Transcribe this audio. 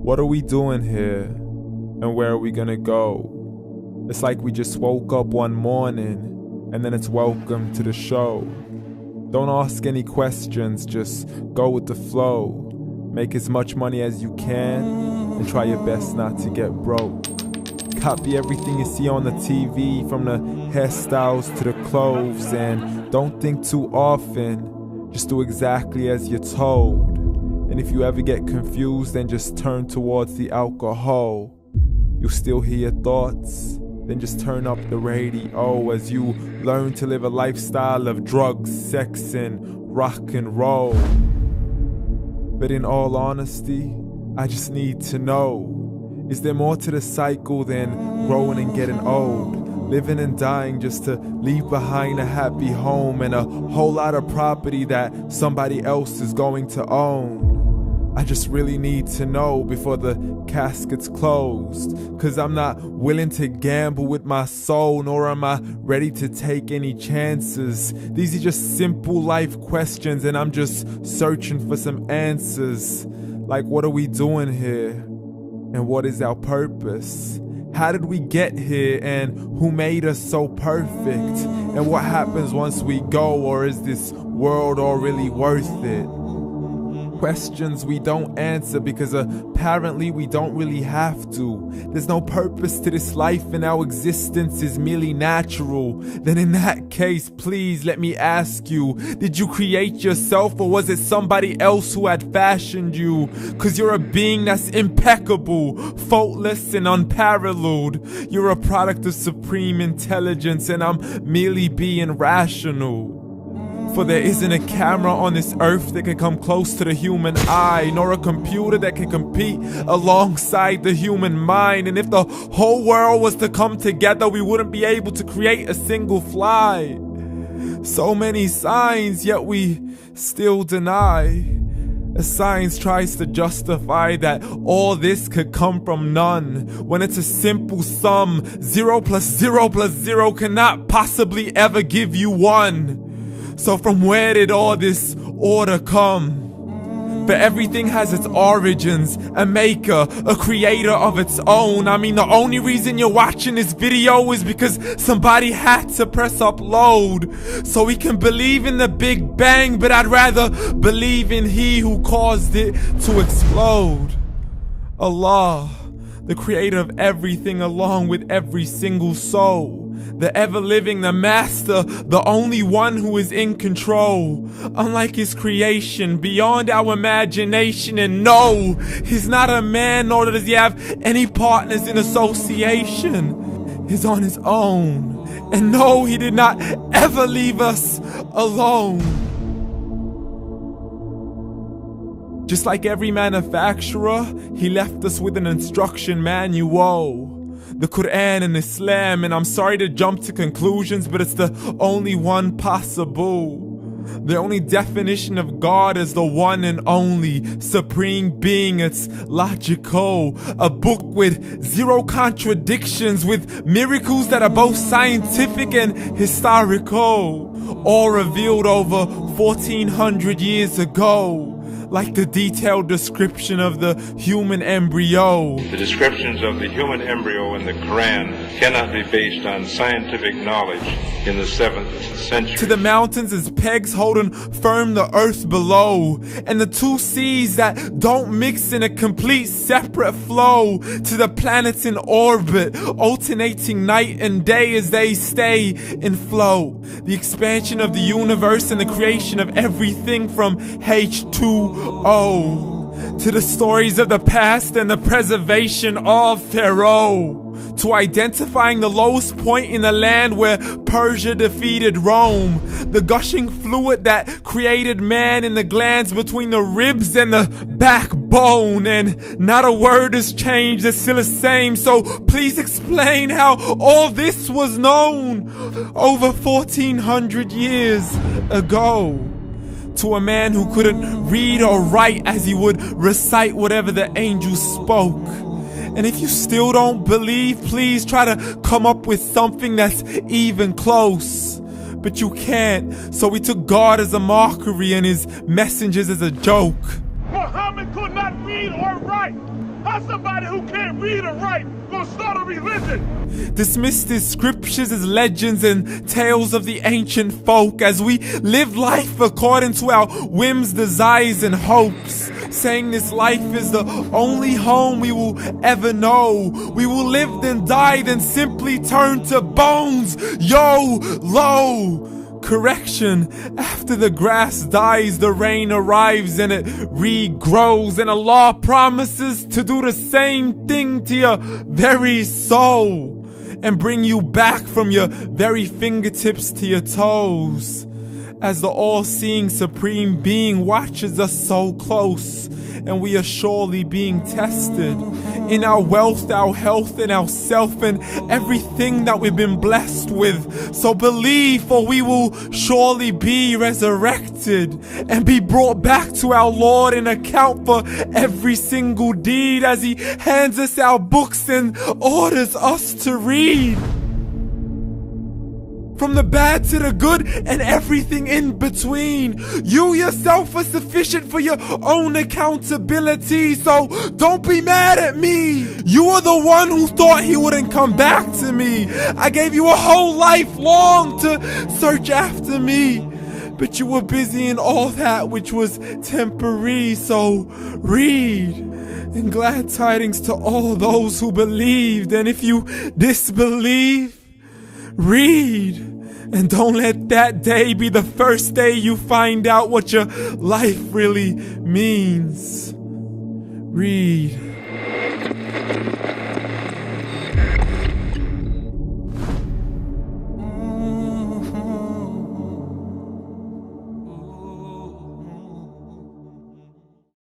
What are we doing here? And where are we gonna go? It's like we just woke up one morning and then it's welcome to the show. Don't ask any questions, just go with the flow. Make as much money as you can and try your best not to get broke. Copy everything you see on the TV, from the hairstyles to the clothes, and don't think too often, just do exactly as you're told. And if you ever get confused, then just turn towards the alcohol. You'll still hear your thoughts, then just turn up the radio as you learn to live a lifestyle of drugs, sex, and rock and roll. But in all honesty, I just need to know, is there more to the cycle than growing and getting old? Living and dying just to leave behind a happy home and a whole lot of property that somebody else is going to own. I just really need to know before the casket's closed, 'cause I'm not willing to gamble with my soul, nor am I ready to take any chances. These are just simple life questions and I'm just searching for some answers. Like, what are we doing here? And what is our purpose? How did we get here, and who made us so perfect? And what happens once we go, or is this world all really worth it? Questions we don't answer because apparently we don't really have to. There's no purpose to this life and our existence is merely natural. Then in that case, please let me ask you, did you create yourself, or was it somebody else who had fashioned you? 'Cause you're a being that's impeccable, faultless and unparalleled. You're a product of supreme intelligence and I'm merely being rational. For there isn't a camera on this earth that can come close to the human eye, nor a computer that can compete alongside the human mind. And if the whole world was to come together, we wouldn't be able to create a single fly. So many signs, yet we still deny. As science tries to justify that all this could come from none, when it's a simple sum. 0 plus 0 plus 0 cannot possibly ever give you 1. So from where did all this order come? For everything has its origins, a maker, a creator of its own. I mean, the only reason you're watching this video is because somebody had to press upload. So we can believe in the Big Bang, but I'd rather believe in He who caused it to explode. Allah, the creator of everything along with every single soul. The ever-living, the master, the only one who is in control. Unlike his creation, beyond our imagination. And no, he's not a man, nor does he have any partners in association. He's on his own. And no, he did not ever leave us alone. Just like every manufacturer, he left us with an instruction manual. The Quran and Islam, and I'm sorry to jump to conclusions, but it's the only one possible. The only definition of God is the one and only supreme being. It's logical, a book with 0 contradictions, with miracles that are both scientific and historical, all revealed over 1400 years ago. Like the detailed description of the human embryo. The descriptions of the human embryo in the Quran cannot be based on scientific knowledge in the 7th century. To the mountains as pegs holding firm the earth below, and the 2 seas that don't mix in a complete separate flow. To the planets in orbit, alternating night and day as they stay in flow. The expansion of the universe and the creation of everything from H2O to the stories of the past and the preservation of Pharaoh. To identifying the lowest point in the land where Persia defeated Rome. The gushing fluid that created man in the glands between the ribs and the backbone. And not a word has changed, it's still the same. So please explain how all this was known over 1400 years ago. To a man who couldn't read or write as he would recite whatever the angels spoke. And if you still don't believe, please try to come up with something that's even close. But you can't, so we took God as a mockery and his messengers as a joke. Muhammad could not read or write. How's somebody who can't read or write gonna start a religion? Dismiss these scriptures as legends and tales of the ancient folk as we live life according to our whims, desires, and hopes. Saying this life is the only home we will ever know. We will live then die, then simply turn to bones. YOLO! Correction, after the grass dies, the rain arrives and it regrows, and Allah promises to do the same thing to your very soul and bring you back from your very fingertips to your toes, as the all-seeing supreme being watches us so close, and we are surely being tested in our wealth, our health, and our self, and everything that we've been blessed with. So believe, for we will surely be resurrected and be brought back to our Lord and account for every single deed as He hands us our books and orders us to read. From the bad to the good and everything in between. You yourself are sufficient for your own accountability, so don't be mad at me. You are the one who thought He wouldn't come back to me. I gave you a whole life long to search after me, but you were busy in all that which was temporary, so read. And glad tidings to all those who believed, and if you disbelieve, read. And don't let that day be the first day you find out what your life really means. Read.